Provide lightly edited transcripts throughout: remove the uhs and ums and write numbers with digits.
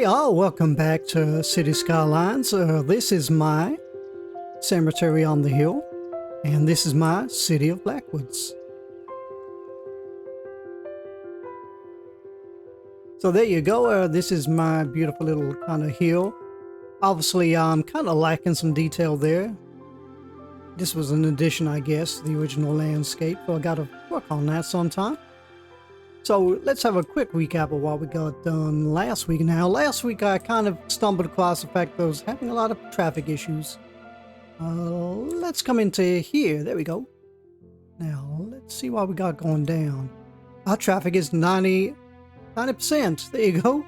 y'all, welcome back to City Skylines. This is my cemetery on the hill, and this is my city of Blackwoods. So there you go, this is my beautiful little kind of hill. Obviously, I'm kind of lacking some detail there. This was an addition, I guess, to the original landscape, so I gotta work on that sometime. So let's have a quick recap of what we got done last week. Now, last week I kind of stumbled across the fact that I was having a lot of traffic issues. Let's come into here. There we go. Now, let's see what we got going down. Our traffic is 90%. There you go.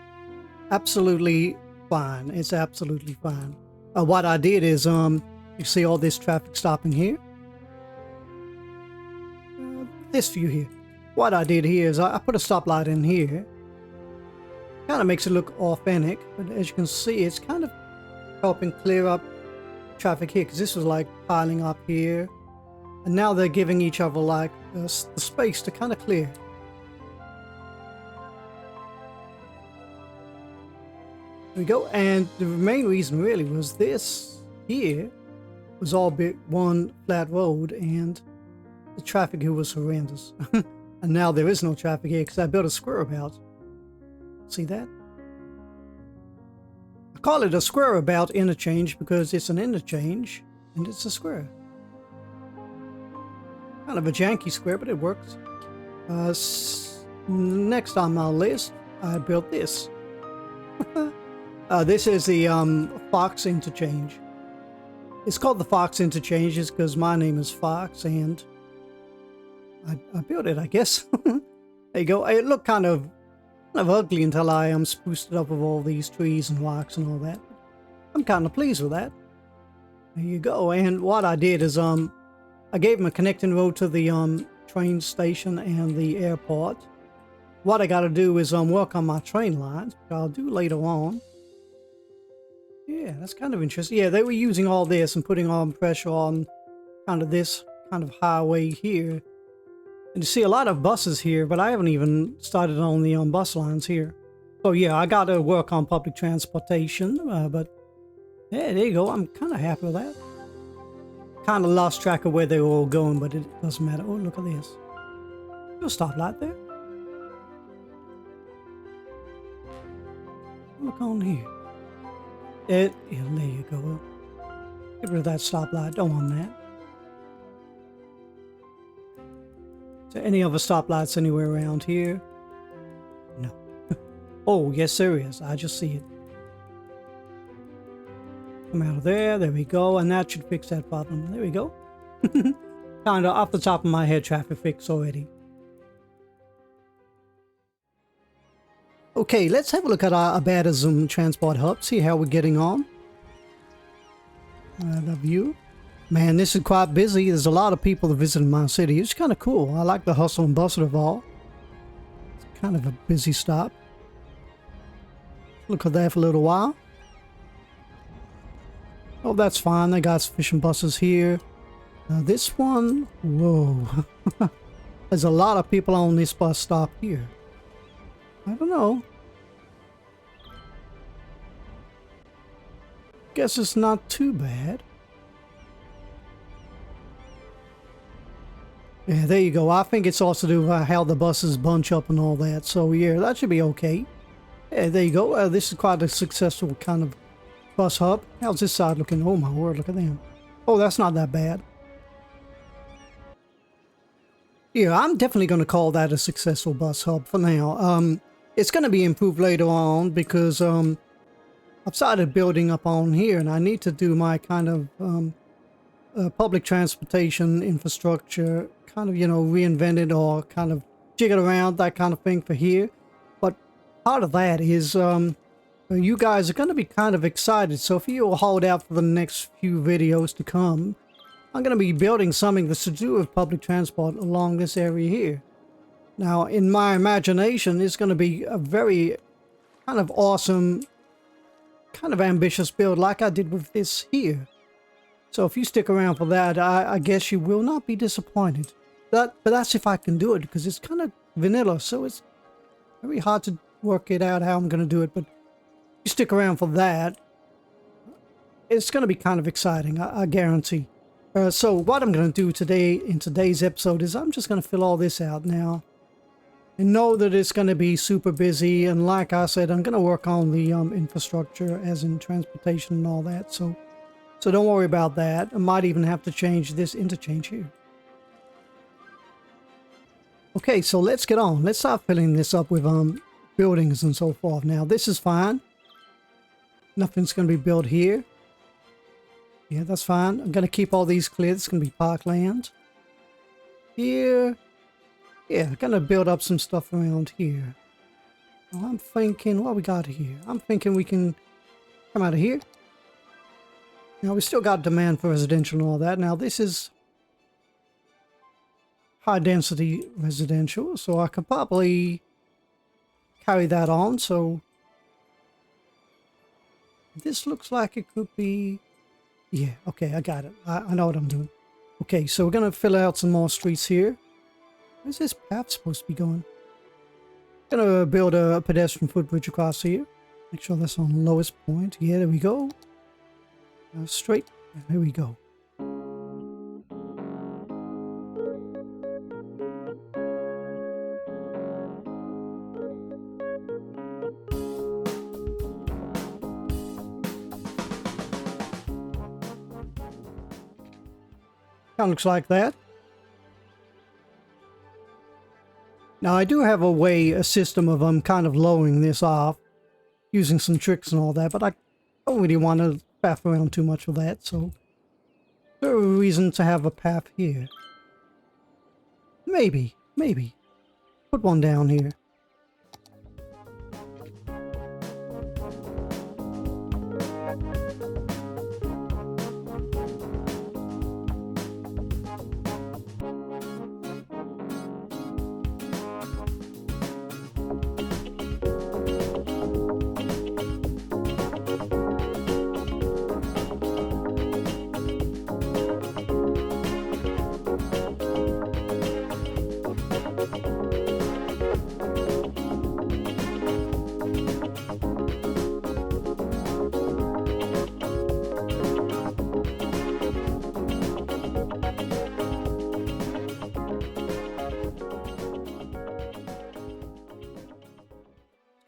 Absolutely fine. It's absolutely fine. What I did is, you see all this traffic stopping here. This view here. What I did here is I put a stoplight in here. Kind of makes it look authentic, but as you can see, it's kind of helping clear up traffic here, because this was like piling up here, and now they're giving each other like the space to kind of clear. There we go. And the main reason really was this here was all one flat road, and the traffic here was horrendous. And now there is no traffic here because I built a square about. See that? I call it a square about interchange because it's an interchange and it's a square. Kind of a janky square, but it works. Next on my list, I built this. This is the Fox Interchange. It's called the Fox Interchange just because my name is Fox, and I built it, I guess. There you go. It looked kind of ugly until I spruced it up with all these trees and rocks and all that. I'm kind of pleased with that. There you go. And what I did is I gave him a connecting road to the train station and the airport. What I got to do is work on my train lines, which I'll do later on. Yeah, that's kind of interesting. Yeah, they were using all this and putting on pressure on kind of this kind of highway here. And you see a lot of buses here, but I haven't even started on the bus lines here. So yeah, I got to work on public transportation, but yeah, there you go. I'm kind of happy with that. Kind of lost track of where they were all going, but it doesn't matter. Oh, look at this. There's a stoplight there. Look on here. Yeah, there you go. Get rid of that stoplight. Don't want that. Is there any other stoplights anywhere around here? No. Oh, yes there is. I just see it. Come out of there. There we go. And that should fix that problem. There we go. Kind of off the top of my head, traffic fix already. Okay, let's have a look at our Buidling transport hub. See how we're getting on. The view. Man, this is quite busy. There's a lot of people visiting my city. It's kind of cool. I like the hustle and bustle of all. It's kind of a busy stop. Look at that for a little while. Oh, that's fine. They got sufficient buses here. This one, whoa. There's a lot of people on this bus stop here. I don't know. Guess it's not too bad. Yeah, there you go. I think it's also to do with how the buses bunch up and all that. So yeah, that should be okay. Yeah, there you go. This is quite a successful kind of bus hub. How's this side looking? Oh my word, look at them. Oh, that's not that bad. Yeah, I'm definitely going to call that a successful bus hub for now. It's going to be improved later on because I've started building up on here, and I need to do my kind of public transportation infrastructure, kind of, you know, reinvent it or kind of jig it around, that kind of thing for here. But part of that is you guys are going to be kind of excited. So if you'll hold out for the next few videos to come, I'm going to be building something that's to do with public transport along this area here. Now, in my imagination, it's going to be a very kind of awesome, kind of ambitious build like I did with this here. So if you stick around for that, I guess you will not be disappointed. But that's if I can do it, because it's kind of vanilla, so it's very hard to work it out how I'm going to do it. But you stick around for that, it's going to be kind of exciting, I guarantee. So what I'm going to do today in today's episode is I'm just going to fill all this out now. And know that it's going to be super busy. And like I said, I'm going to work on the infrastructure as in transportation and all that. So don't worry about that. I might even have to change this interchange here. Okay, so let's get on. Let's start filling this up with buildings and so forth. Now, this is fine. Nothing's going to be built here. Yeah, that's fine. I'm going to keep all these clear. It's going to be parkland. Here. Yeah, I'm going to build up some stuff around here. Well, I'm thinking, what we got here? I'm thinking we can come out of here. Now, we still got demand for residential and all that. Now, this is high density residential, so I could probably carry that on. So this looks like it could be, yeah, okay, I got it. I know what I'm doing. Okay, so we're gonna fill out some more streets here. Where's this path supposed to be going? Gonna build a pedestrian footbridge across here. Make sure that's on the lowest point. Yeah, there we go. Straight, there we go. Kind of looks like that. Now I do have a system of kind of lowering this off, using some tricks and all that, but I don't really want to faff around too much with that, so there's a reason to have a path here. Maybe. Put one down here.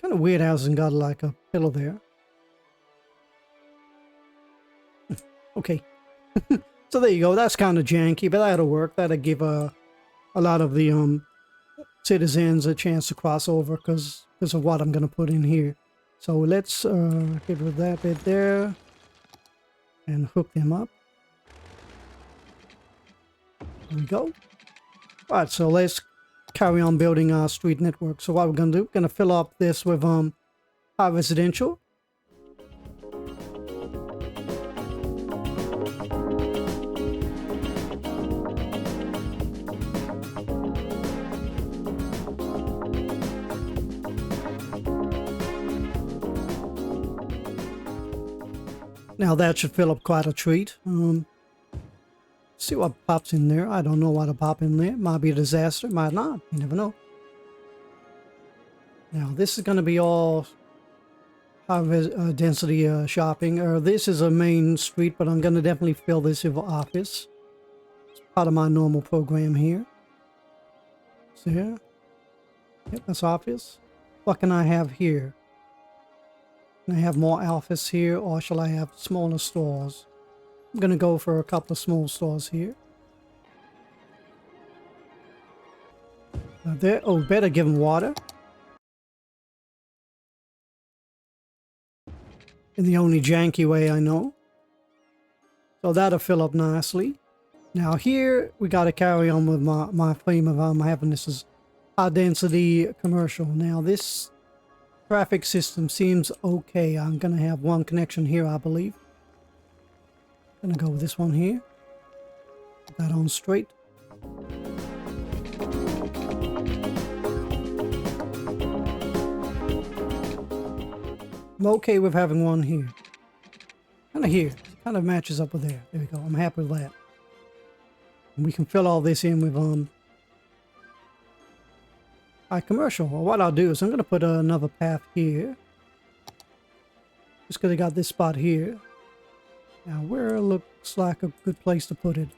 Kind of weird how it hasn't got like a pillow there. Okay. So there you go. That's kind of janky, but that'll work. That'll give a lot of the citizens a chance to cross over because of what I'm going to put in here. So let's get rid of that bit there and hook them up. There we go. All right, so let's carry on building our street network. So what we're going to do, we're going to fill up this with high residential. Now that should fill up quite a treat. See what pops in there. I don't know what'll pop in there. Might be a disaster, might not. You never know. Now this is going to be all high density shopping. This is a main street, but I'm going to definitely fill this with office. It's part of my normal program here. See here? Yep, that's office. What can I have here? Can I have more office here, or shall I have smaller stores? I'm going to go for a couple of small stores here. There. Oh, better give them water. In the only janky way I know. So that'll fill up nicely. Now here, we got to carry on with my theme of having this is high density commercial. Now this traffic system seems okay. I'm going to have one connection here, I believe. Gonna go with this one here. Put that on straight. I'm okay with having one here. Kind of here. Kind of matches up with there. There we go. I'm happy with that. And we can fill all this in with high commercial. Well, what I'll do is I'm gonna put another path here. Just because I got this spot here. Now, where looks like a good place to put it?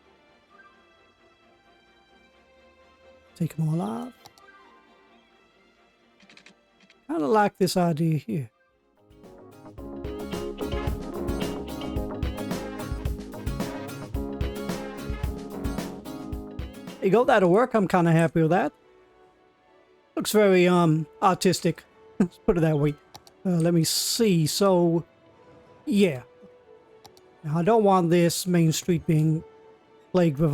Take them all off. Kind of like this idea here. There you go, that'll work. I'm kind of happy with that. Looks very artistic. Let's put it that way. Let me see. So, yeah. Now, I don't want this main street being plagued with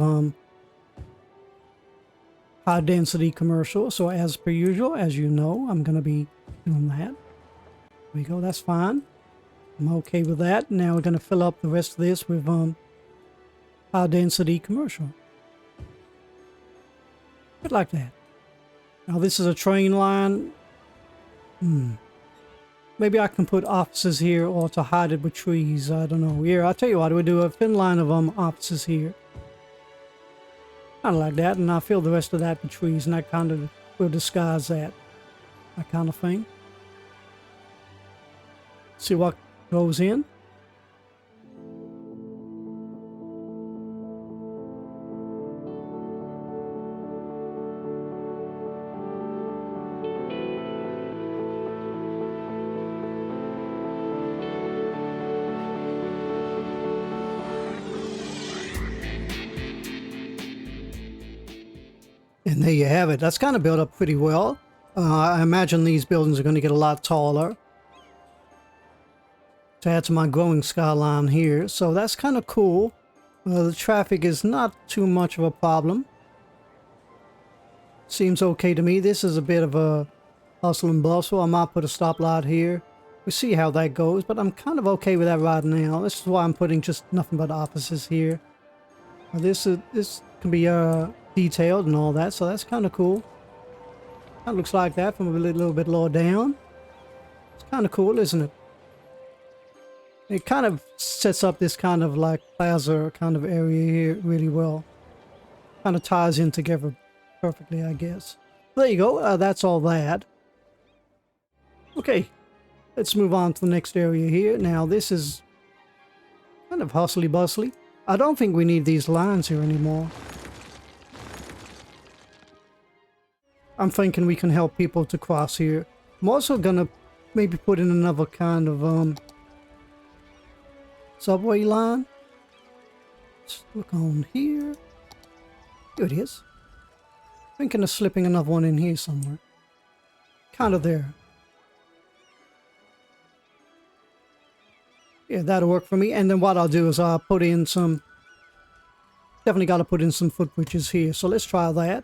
high density commercial. So, as per usual, as you know, I'm gonna be doing that. There we go. That's fine. I'm okay with that. Now we're gonna fill up the rest of this with high density commercial. Bit like that. Now this is a train line. Maybe I can put offices here or to hide it with trees. I don't know. Here, I'll tell you what. We'll do a thin line of offices here. Kind of like that. And I'll fill the rest of that with trees. And that kind of will disguise that. That kind of thing. See what goes in. And there you have it. That's kind of built up pretty well. I imagine these buildings are going to get a lot taller to add to my growing skyline here. So that's kind of cool. The traffic is not too much of a problem. Seems okay to me. This is a bit of a hustle and bustle. I might put a stoplight here. We'll see how that goes, but I'm kind of okay with that right now. This is why I'm putting just nothing but offices here. This can be detailed and all that, so that's kind of cool. That looks like that from a little bit lower down. It's kind of cool, isn't it? It kind of sets up this kind of like plaza kind of area here really well. Kind of ties in together perfectly, I guess. There you go. That's all that. Okay, let's move on to the next area here. Now this is kind of hustly bustly. I don't think we need these lines here anymore. I'm thinking we can help people to cross here. I'm also gonna maybe put in another kind of subway line. Let's look on here. Here it is. Thinking of slipping another one in here somewhere. Kind of there. Yeah, that'll work for me. And then what I'll do is I'll put in some... Definitely got to put in some footbridges here. So let's try that.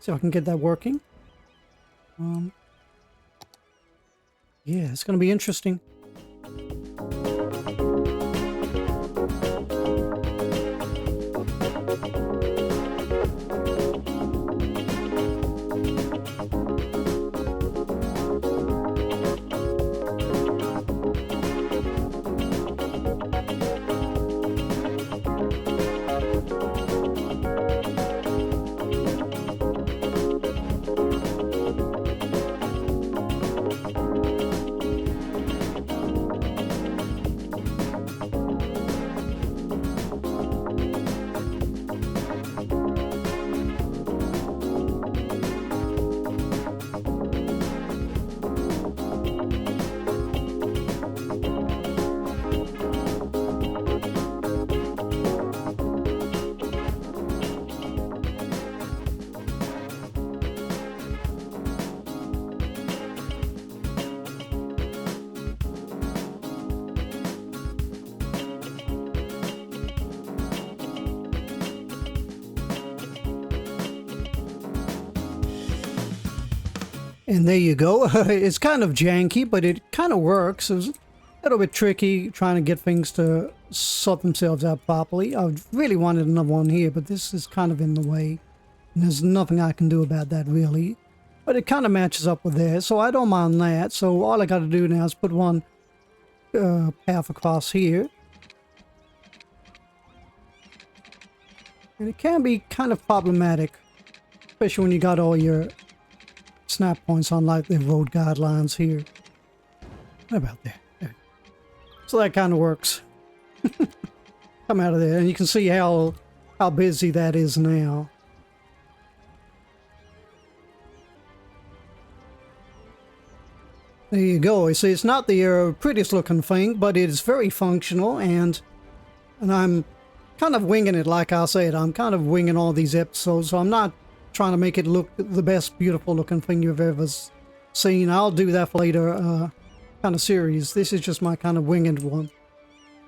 See if I can get that working. Yeah, it's going to be interesting. And there you go. It's kind of janky, but it kind of works. It was a little bit tricky trying to get things to sort themselves out properly. I really wanted another one here, but this is kind of in the way. And there's nothing I can do about that, really. But it kind of matches up with there, so I don't mind that. So all I got to do now is put one path across here. And it can be kind of problematic, especially when you got all your snap points on like the road guidelines here. What about there? There. So that kind of works. Come out of there, and you can see how busy that is now. There you go. See, it's not the prettiest looking thing, but it is very functional, and I'm kind of winging it, like I said. I'm kind of winging all these episodes, so I'm not trying to make it look the best beautiful looking thing you've ever seen. I'll do that for later kind of series. This is just my kind of winged one,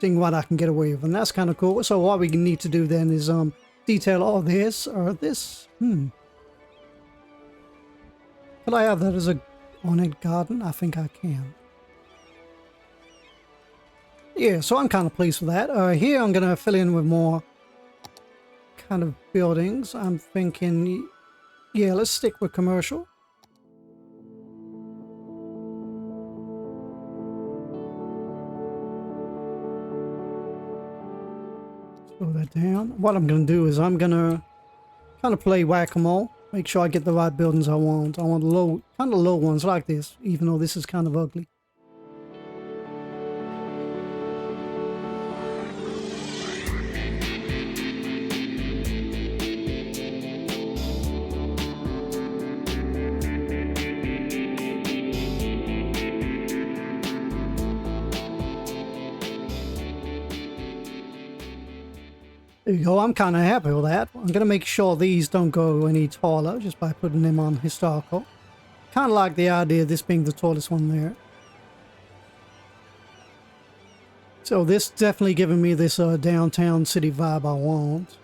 seeing what I can get away with, and that's kind of cool. So what we need to do then is detail all this or this. Could I have that as a ornate garden? I think I can. Yeah, so I'm kind of pleased with that. Here I'm going to fill in with more kind of buildings. I'm thinking, yeah, let's stick with commercial. Slow that down. What I'm going to do is I'm going to kind of play whack-a-mole. Make sure I get the right buildings I want. I want low, kind of low ones like this, even though this is kind of ugly. There you go, I'm kind of happy with that. I'm going to make sure these don't go any taller just by putting them on historical. Kind of like the idea of this being the tallest one there. So this definitely giving me this downtown city vibe I want.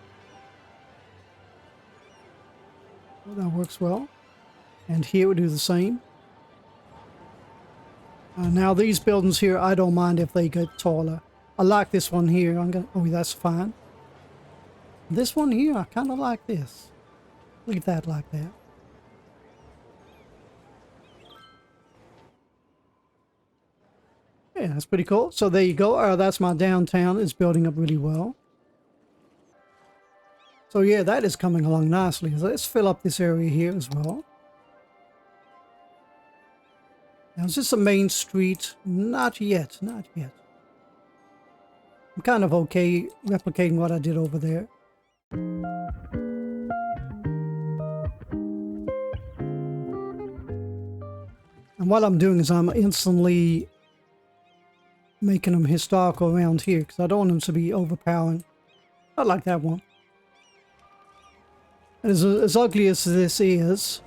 Well, that works well. And here we do the same. Now these buildings here, I don't mind if they get taller. I like this one here. Oh, that's fine. This one here, I kind of like this. Leave that like that. Yeah, that's pretty cool. So there you go. That's my downtown. It's building up really well. So yeah, that is coming along nicely. So let's fill up this area here as well. Now, is this a main street? Not yet. Not yet. I'm kind of okay replicating what I did over there. And what I'm doing is I'm instantly making them historical around here because I don't want them to be overpowering. I like that one. As ugly as this is,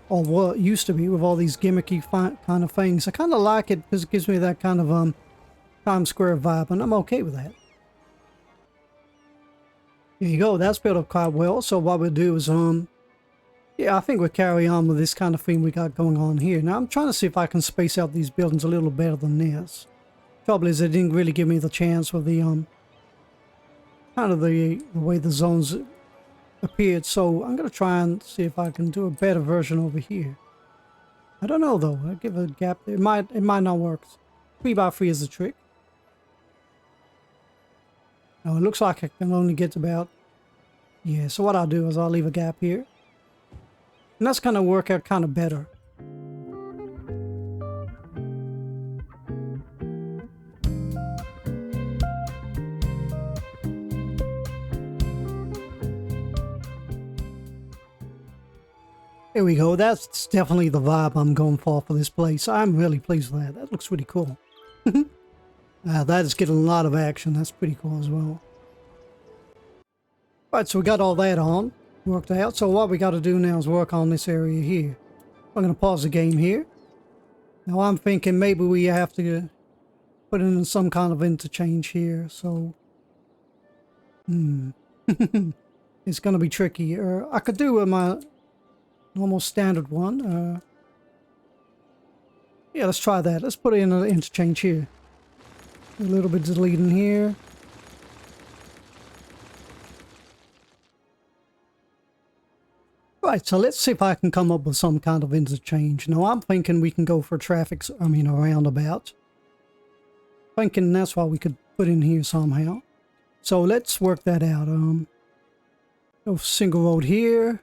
or what used to be with all these gimmicky kind of things, I kind of like it because it gives me that kind of Times Square vibe, and I'm okay with that. There you go, that's built up quite well. So what we'll do is, yeah, I think we'll carry on with this kind of theme we got going on here. Now I'm trying to see if I can space out these buildings a little better than this. Trouble is, it didn't really give me the chance with the, kind of the way the zones appeared. So I'm going to try and see if I can do a better version over here. I don't know though, I'll give a gap there. It might not work. 3x3 is the trick. Now it looks like I can only get about, yeah, so what I'll do is I'll leave a gap here. And that's going to work out kind of better. There we go. That's definitely the vibe I'm going for this place. I'm really pleased with that. That looks really cool. That is getting a lot of action. That's pretty cool as well. Right, so we got all that on. Worked out. So what we got to do now is work on this area here. I'm going to pause the game here. Now I'm thinking maybe we have to put in some kind of interchange here. So, it's going to be tricky. I could do with my normal standard one. Yeah, let's try that. Let's put in an interchange here. A little bit deleting here. Right, so let's see if I can come up with some kind of interchange. Now I'm thinking we can go for a roundabout. Thinking that's what we could put in here somehow. So let's work that out. Go single road here.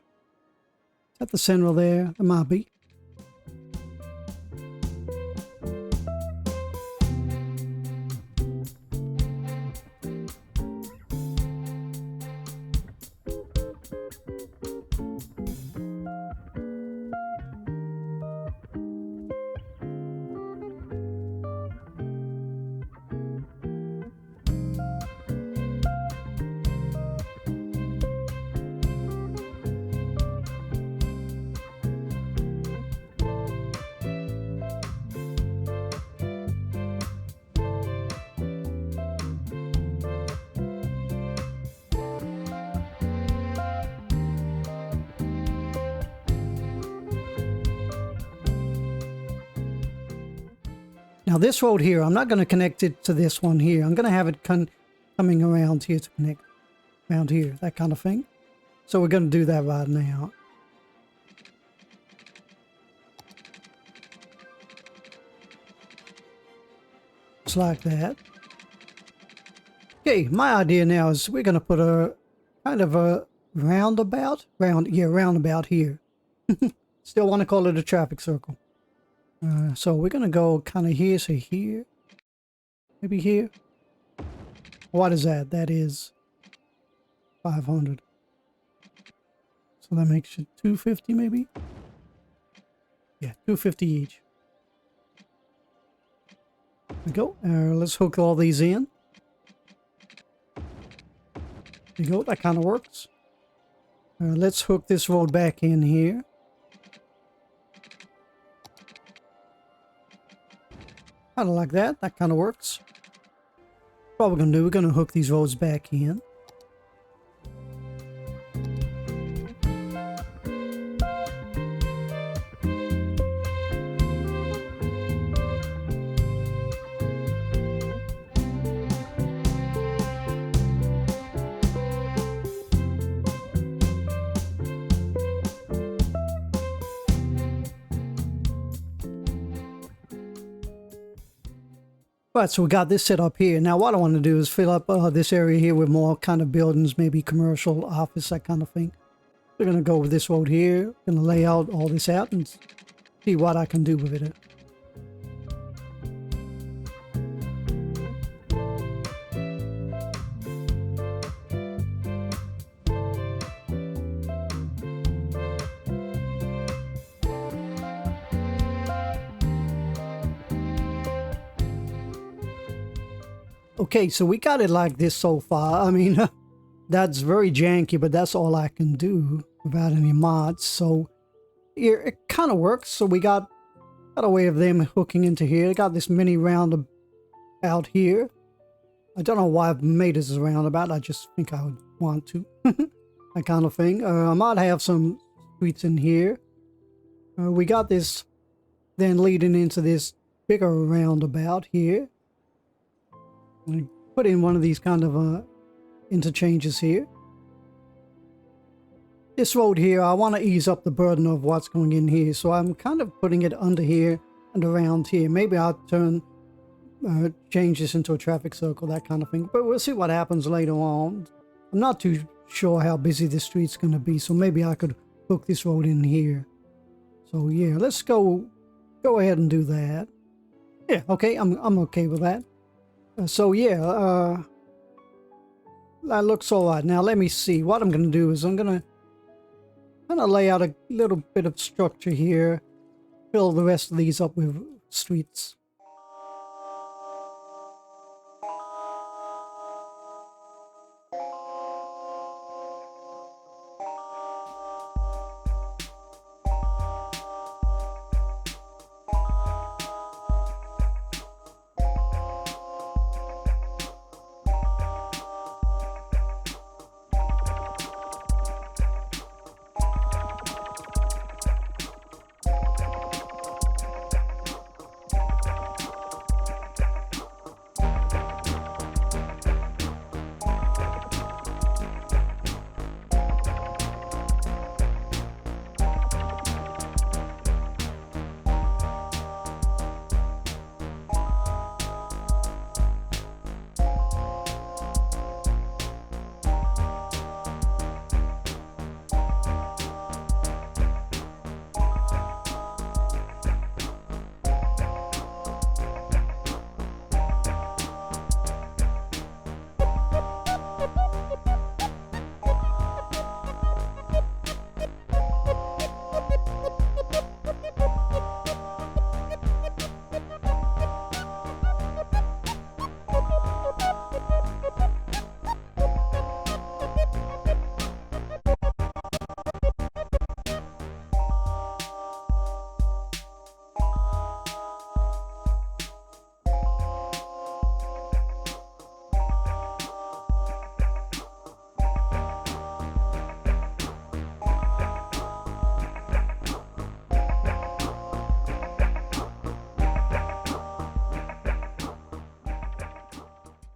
At the center there, it might be. Now this road here, I'm not going to connect it to this one here. I'm going to have it coming around here to connect around here, that kind of thing. So we're going to do that right now. Just like that. Okay, my idea now is we're going to put a kind of a roundabout here. Still want to call it a traffic circle. So we're going to go kind of here, so here. Maybe here. What is that? That is 500. So that makes it 250 maybe? Yeah, 250 each. There we go. Let's hook all these in. There you go. That kind of works. Let's hook this road back in here. Kind of like that. That kind of works. What we're going to do, we're going to hook these roads back in. Right, so we got this set up here. Now what I want to do is fill up this area here with more kind of buildings, maybe commercial, office, that kind of thing. We're going to go with this road here. Going to lay out all this out and see what I can do with it. Okay, so we got it like this so far. I mean, that's very janky, but that's all I can do without any mods. So here, it kind of works. So we got a way of them hooking into here. Got this mini roundabout here. I don't know why I've made this a roundabout. I just think I would want to. That kind of thing. I might have some streets in here. We got this then leading into this bigger roundabout here. I put in one of these kind of interchanges here. This road here, I want to ease up the burden of what's going in here, so I'm kind of putting it under here and around here. Maybe I'll change this into a traffic circle, that kind of thing, but we'll see what happens later on. I'm not too sure how busy this street's going to be, so maybe I could hook this road in here. So yeah, let's go ahead and do that. Yeah, okay, I'm okay with that. So yeah, that looks all right. Now let me see. What I'm going to do is I'm going to kind of lay out a little bit of structure here. Fill the rest of these up with streets.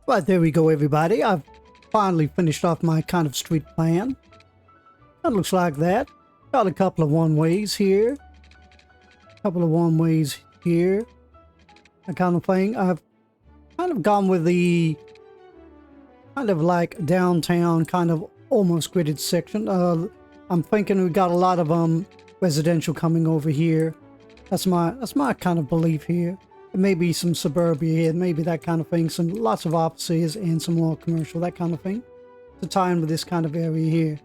Right, there we go, everybody. I've finally finished off my kind of street plan. That looks like that. Got a couple of one-ways here. A couple of one-ways here. That kind of thing. I've kind of gone with the kind of like downtown, kind of almost gridded section. I'm thinking we've got a lot of residential coming over here. That's my kind of belief here. Maybe some suburbia here, maybe that kind of thing. Some lots of offices and some more commercial, that kind of thing, to tie in with this kind of area here.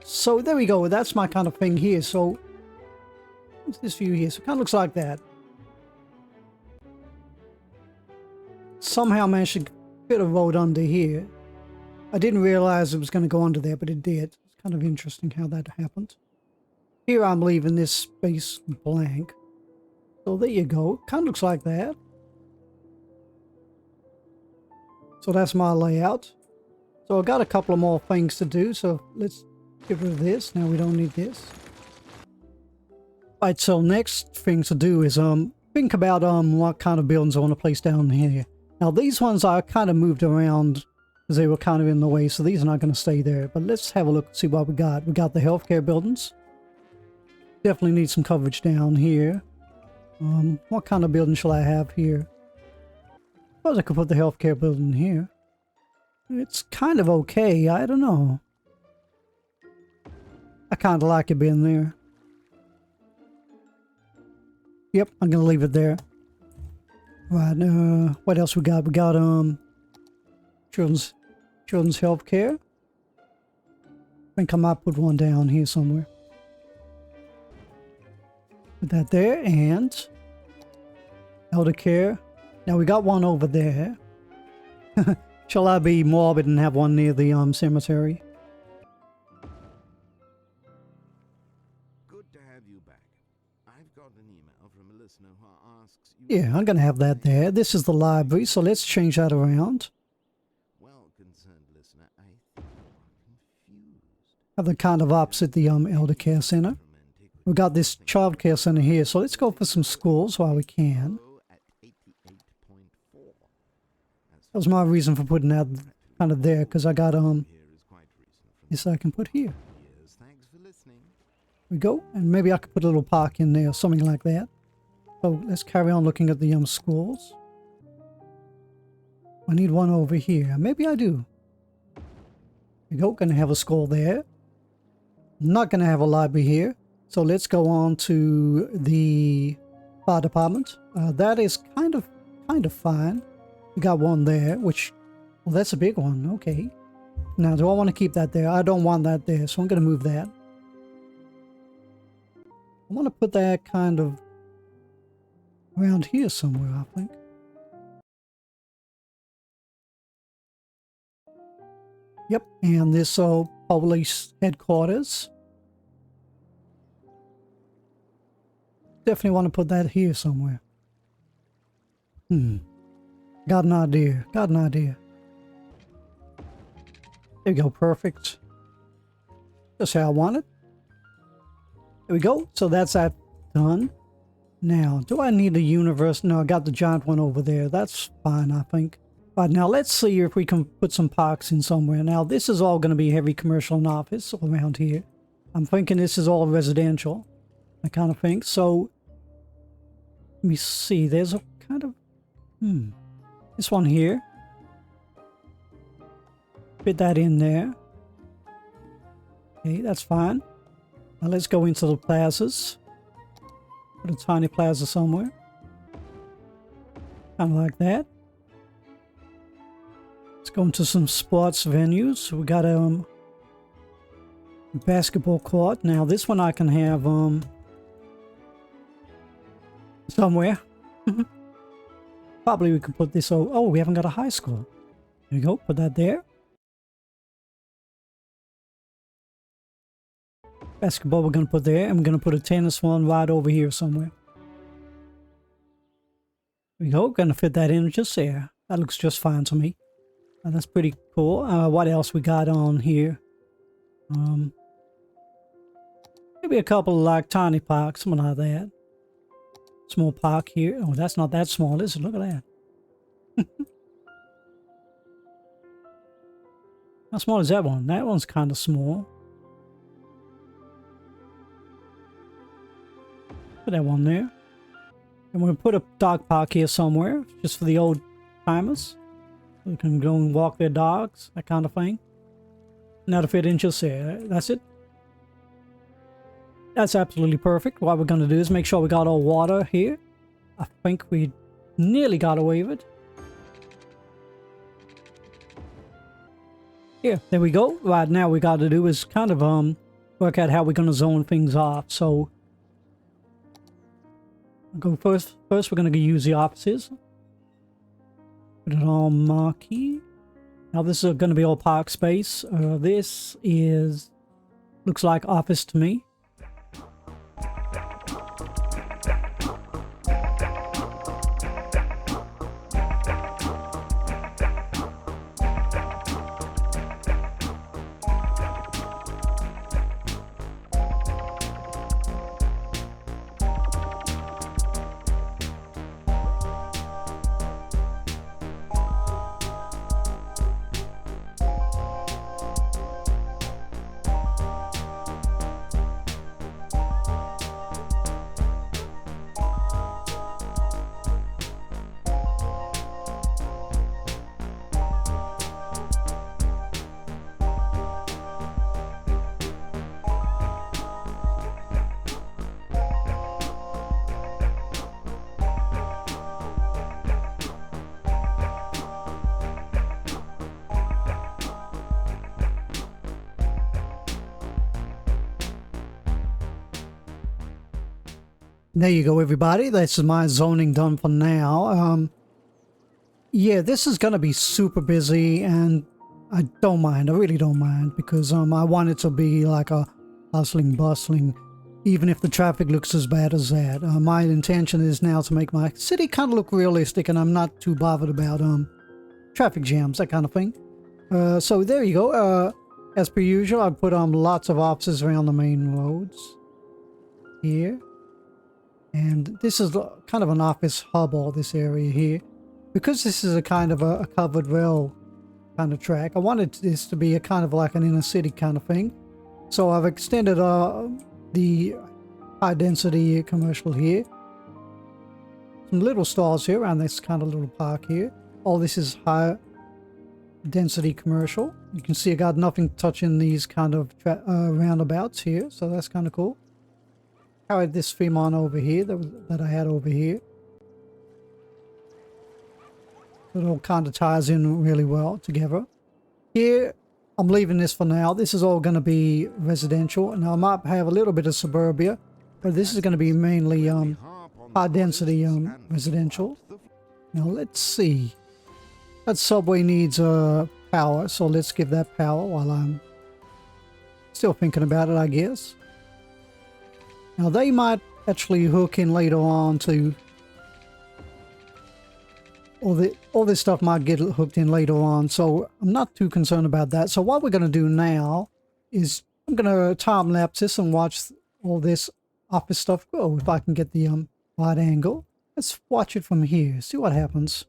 So there we go. That's my kind of thing here. So what's this view here? So it kind of looks like that. Somehow managed to fit a road under here. I didn't realize it was going to go under there, but it did. It's kind of interesting how that happened. Here I'm leaving this space blank. So there you go. Kind of looks like that. So that's my layout. So I've got a couple of more things to do. So let's get rid of this. Now we don't need this. Right, so next thing to do is think about what kind of buildings I want to place down here. Now these ones I kind of moved around because they were kind of in the way, so these are not going to stay there. But let's have a look and see what we got. We got the healthcare buildings. Definitely need some coverage down here. What kind of building shall I have here? I suppose I could put the healthcare building here. It's kind of okay. I don't know. I kind of like it being there. Yep, I'm gonna leave it there. Right, what else we got? We got children's healthcare. I think I might put one down here somewhere. Put that there, and elder care. Now we got one over there. Shall I be morbid and have one near the cemetery? Good to have you back. I've got an email from a listener who asks you. Yeah, I'm gonna have that there. This is the library, so let's change that around. Well, concerned listener, I think you are confused. Have the kind of opposite the elder care center. We've got this child care center here, so let's go for some schools while we can. That was my reason for putting that kind of there, because I got this I can put here. There we go, and maybe I could put a little park in there, something like that. So let's carry on looking at the schools. I need one over here. Maybe I do. There we go, gonna have a school there. Not gonna have a library here. So let's go on to the fire department. That is kind of fine. We got one there, which, well, that's a big one. Okay. Now, do I want to keep that there? I don't want that there, so I'm going to move that. I want to put that kind of around here somewhere, I think. Yep, and this police headquarters. Definitely want to put that here somewhere. Got an idea. Got an idea. There we go. Perfect. Just how I want it. There we go. So that's that done. Now, do I need a universe? No, I got the giant one over there. That's fine, I think. Right, now let's see if we can put some parks in somewhere. Now, this is all going to be heavy commercial and office around here. I'm thinking this is all residential. I kind of think. So, let me see. There's a kind of... This one here. Fit that in there. Okay, that's fine. Now let's go into the plazas. Put a tiny plaza somewhere. Kind of like that. Let's go into some sports venues. So we got a basketball court. Now this one I can have somewhere. Probably we could put this. Oh, we haven't got a high school. There you go. Put that there. Basketball we're going to put there. And we're going to put a tennis one right over here somewhere. There we go. Going to fit that in just there. That looks just fine to me. That's pretty cool. What else we got on here? Maybe a couple of like tiny parks, something like that. Small park here. Oh, that's not that small, is it? Look at that. How small is that one? That one's kind of small. Put that one there. And we'll put a dog park here somewhere, just for the old timers. We can go and walk their dogs, that kind of thing. Now to fit in just there. That's it. That's absolutely perfect. What we're going to do is make sure we got all water here. I think we nearly got away with it. Yeah, there we go. Right now we got to do is kind of work out how we're going to zone things off. So I'll go first. First, we're going to use the offices. Put it on marquee. Now this is going to be all park space. This is looks like office to me. There you go, everybody. That's my zoning done for now. Yeah, this is going to be super busy, and I don't mind. I really don't mind, because I want it to be like a hustling, bustling, even if the traffic looks as bad as that. My intention is now to make my city kind of look realistic, and I'm not too bothered about traffic jams, that kind of thing. So there you go. As per usual, I put lots of offices around the main roads here. And this is kind of an office hub, all this area here. Because this is a kind of a covered rail kind of track, I wanted this to be a kind of like an inner city kind of thing. So I've extended the high density commercial here. Some little stalls here around this kind of little park here. All this is high density commercial. You can see I got nothing touching these kind of roundabouts here, so that's kind of cool. I had this theme on over here that I had over here. It all kind of ties in really well together. Here, I'm leaving this for now. This is all going to be residential. Now, I might have a little bit of suburbia, but this is going to be mainly high density residential. Now, let's see. That subway needs power, so let's give that power while I'm still thinking about it, I guess. Now they might actually hook in later on to all this stuff might get hooked in later on, so I'm not too concerned about that. So what we're going to do now is I'm going to time lapse this and watch all this office stuff go. If I can get the wide angle, let's watch it from here, see what happens.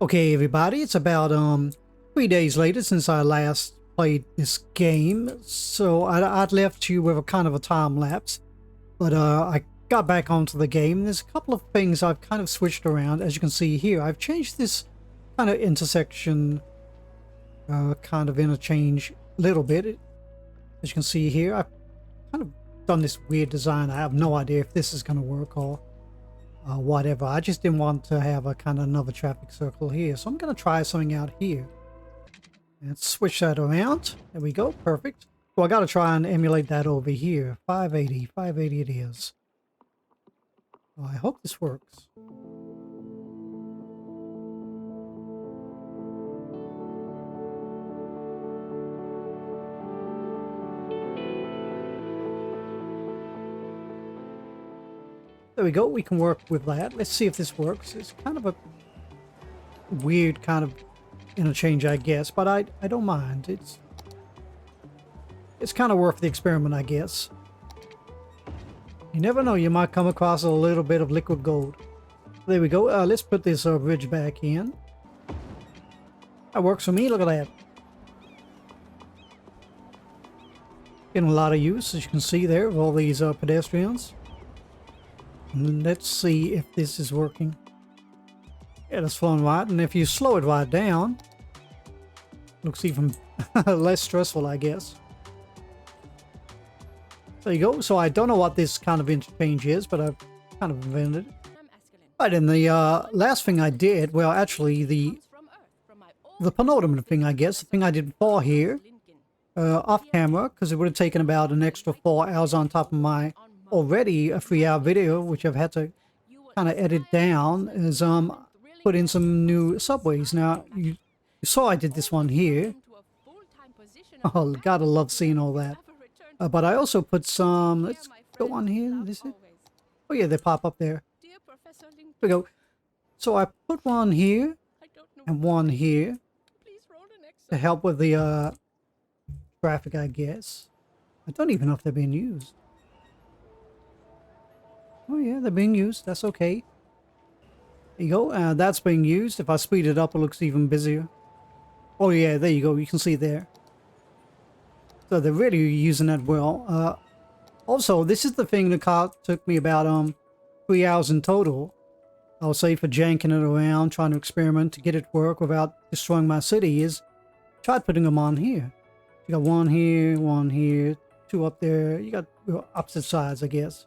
Okay, everybody, it's about 3 days later since I last played this game, so I'd left you with a kind of a time lapse, but I got back onto the game. There's a couple of things I've kind of switched around. As you can see here, I've changed this kind of intersection, kind of interchange a little bit. As you can see here, I've kind of done this weird design. I have no idea if this is going to work or whatever. I just didn't want to have a kind of another traffic circle here, so I'm going to try something out here. Let's switch that around. There we go, perfect. So I got to try and emulate that over here. 580 it is. Well, I hope this works. There we go. We can work with that. Let's see if this works. It's kind of a weird kind of interchange, I guess, but I don't mind. It's kind of worth the experiment, I guess. You never know, you might come across a little bit of liquid gold. There we go. Let's put this bridge back in. That works for me. Look at that. Getting a lot of use, as you can see there, of all these pedestrians. And let's see if this is working. Yeah, that's flowing right. And if you slow it right down, looks even less stressful, I guess. There you go. So I don't know what this kind of interchange is, but I've kind of invented it. Right, and the last thing I did, well, actually the penultimate thing, I guess, the thing I did before here, off camera, because it would have taken about an extra 4 hours on top of my already a 3-hour video, which I've had to kind of edit down, is put in some new subways. Now, you saw I did this one here. Oh, gotta love seeing all that. But I also put some, let's go on here, is it? Oh yeah, they pop up there. There we go. So I put one here and one here to help with the traffic, I guess. I don't even know if they're being used. Oh yeah, they're being used. That's okay. There you go. That's being used. If I speed it up, it looks even busier. Oh yeah, there you go. You can see there. So they're really using that well. Also, this is the thing that took me about 3 hours in total. I'll say for janking it around, trying to experiment to get it to work without destroying my city, is tried putting them on here. You got one here, two up there. You got opposite sides, I guess.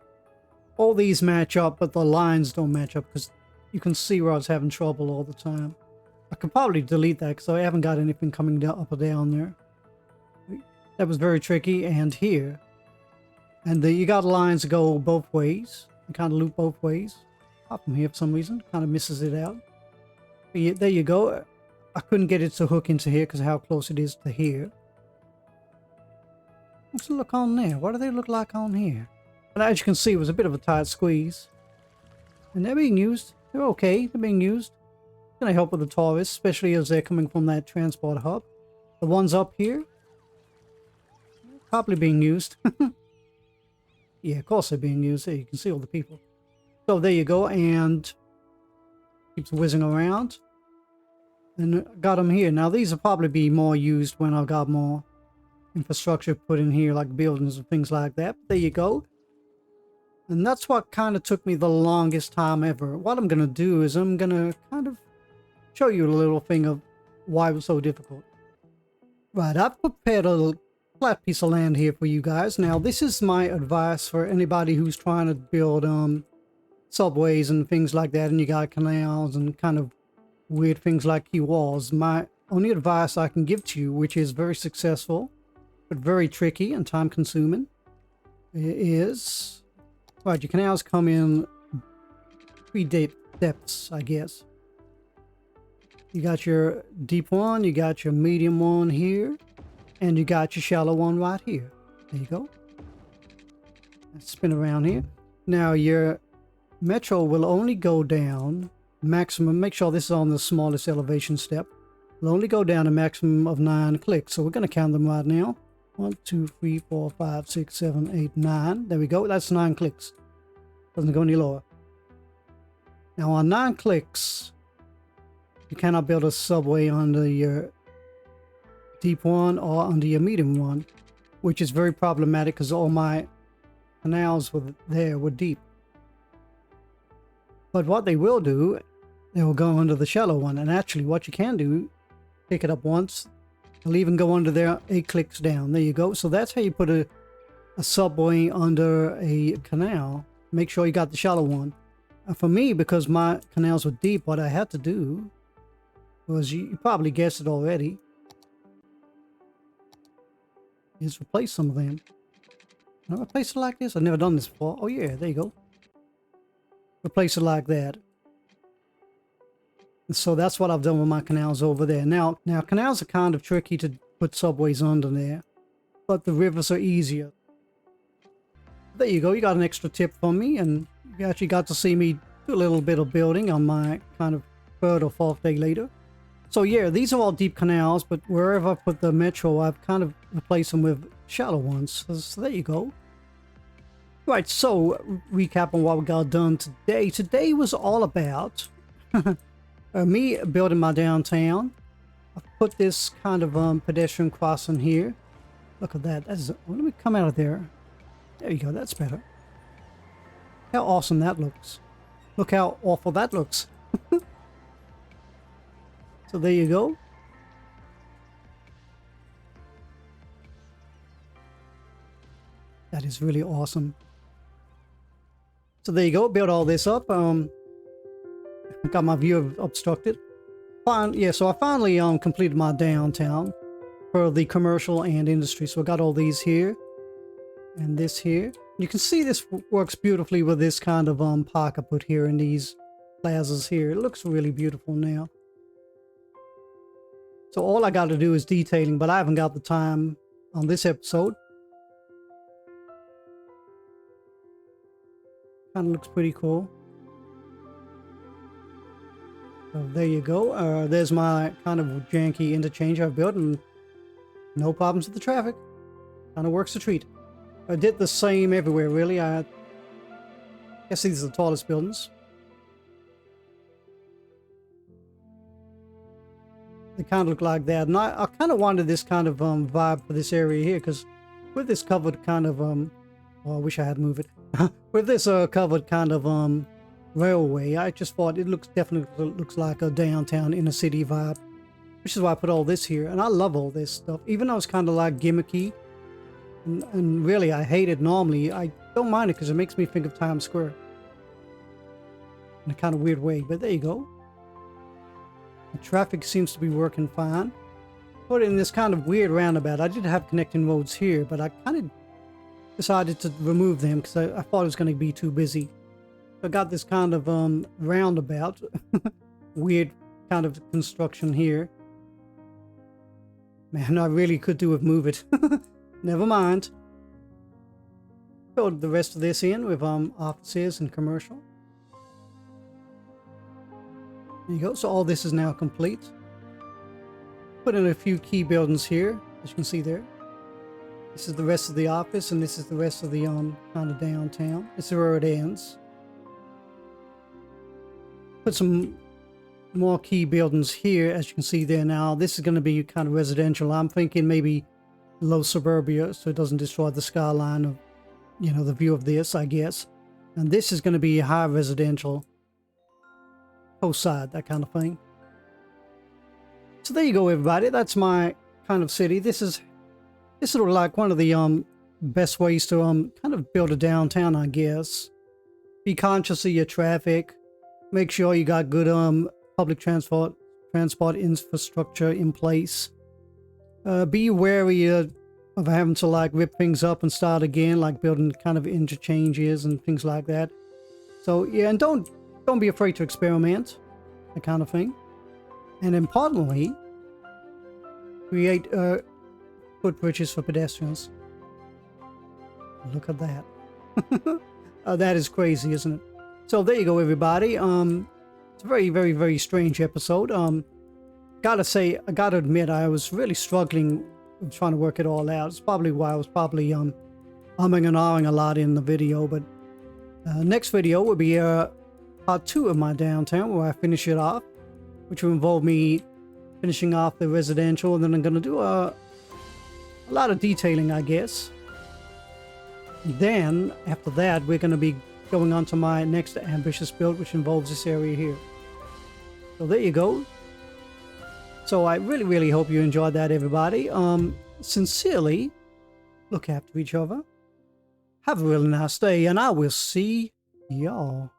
All these match up, but the lines don't match up because you can see where I was having trouble all the time. I could probably delete that because I haven't got anything coming down, up or down there. That was very tricky. And here. And you got lines that go both ways. You kind of loop both ways. Pop from here for some reason. Kind of misses it out. But there you go. I couldn't get it to hook into here because of how close it is to here. What's it look on there? What do they look like on here? But as you can see, it was a bit of a tight squeeze. And they're being used. They're okay. They're being used. It's going to help with the tourists, especially as they're coming from that transport hub. The ones up here, probably being used. Yeah, of course they're being used. There you can see all the people. So there you go. And keeps whizzing around. And got them here. Now these will probably be more used when I've got more infrastructure put in here, like buildings and things like that. But there you go. And that's what kind of took me the longest time ever. What I'm going to do is I'm going to kind of show you a little thing of why it was so difficult. Right, I've prepared a flat piece of land here for you guys. Now, this is my advice for anybody who's trying to build subways and things like that, and you got canals and kind of weird things like key walls. My only advice I can give to you, which is very successful, but very tricky and time-consuming, is... Right, your canals come in 3 depths, I guess. You got your deep one, you got your medium one here, and you got your shallow one right here. There you go. Let's spin around here. Now, your metro will only go down maximum, make sure this is on the smallest elevation step, will only go down a maximum of 9 clicks. So we're going to count them right now. 1, 2, 3, 4, 5, 6, 7, 8, 9. There we go. That's 9 clicks. Doesn't go any lower. Now on 9 clicks, you cannot build a subway under your deep one or under your medium one, which is very problematic because all my canals were deep. But what they will do, they will go under the shallow one. And actually what you can do, pick it up once, they'll even go under there 8 clicks down. There you go. So that's how you put a subway under a canal. Make sure you got the shallow one. For me, because my canals were deep, what I had to do was, you probably guessed it already, is replace some of them. Can I replace it like this? I've never done this before. Oh yeah, there you go. Replace it like that. And so that's what I've done with my canals over there. Now canals are kind of tricky to put subways under there, but the rivers are easier. There you go. You got an extra tip from me, and you You actually got to see me do a little bit of building on my kind of third or fourth day later. So yeah, these are all deep canals, but wherever I put the metro, I've kind of replaced them with shallow ones. So there you go. Right, so recap on what we got done today. Today was all about me building my downtown. I put this kind of pedestrian crossing here. Look at that. Let me come out of there. There you go. That's better. How awesome that looks. Look how awful that looks. So there you go. That is really awesome. So there you go. Built all this up. Got my view obstructed. Fine. Yeah. So I finally completed my downtown for the commercial and industry. So I got all these here and this here. You can see this works beautifully with this kind of park I put here in these plazas here. It looks really beautiful now. So all I got to do is detailing, but I haven't got the time on this episode. Kind of looks pretty cool. So there you go. There's my kind of janky interchange I've built, and no problems with the traffic. Kind of works a treat. I did the same everywhere, really. I guess these are the tallest buildings. They kind of look like that. And I kind of wanted this kind of vibe for this area here, because with this covered kind of, oh, I wish I had moved it. With this covered kind of railway, I just thought it definitely looks like a downtown inner city vibe, which is why I put all this here. And I love all this stuff, even though it's kind of like gimmicky. And really, I hate it normally. I don't mind it because it makes me think of Times Square in a kind of weird way. But there you go. The traffic seems to be working fine. Put it in this kind of weird roundabout. I did have connecting roads here, but I kind of decided to remove them because I thought it was going to be too busy. I got this kind of roundabout. Weird kind of construction here. Man, I really could do with move it. Never mind. Filled the rest of this in with offices and commercial. There you go. So all this is now complete. Put in a few key buildings here, as you can see there. This is the rest of the office, and this is the rest of the kind of downtown. This is where it ends. Put some more key buildings here, as you can see there now. This is going to be kind of residential. I'm thinking maybe low suburbia, so it doesn't destroy the skyline of, you know, the view of this, I guess. And this is going to be high residential, coast side, that kind of thing. So there you go, everybody. That's my kind of city. This is sort of like one of the best ways to kind of build a downtown, I guess. Be conscious of your traffic. Make sure you got good public transport infrastructure in place. Be wary of having to like rip things up and start again, like building kind of interchanges and things like that. So yeah, and don't be afraid to experiment, that kind of thing. And importantly, create footbridges for pedestrians. Look at that. That is crazy, isn't it? So there you go, everybody. It's a very, very, very strange episode. I gotta admit, I was really struggling trying to work it all out. It's probably why I was probably umming and ahhing a lot in the video. But next video will be part 2 of my downtown, where I finish it off, which will involve me finishing off the residential, and then I'm gonna do a lot of detailing, I guess. Then after that, we're gonna be going on to my next ambitious build, which involves this area here. So there you go. So I really, really hope you enjoyed that, everybody. Sincerely, look after each other. Have a really nice day, and I will see y'all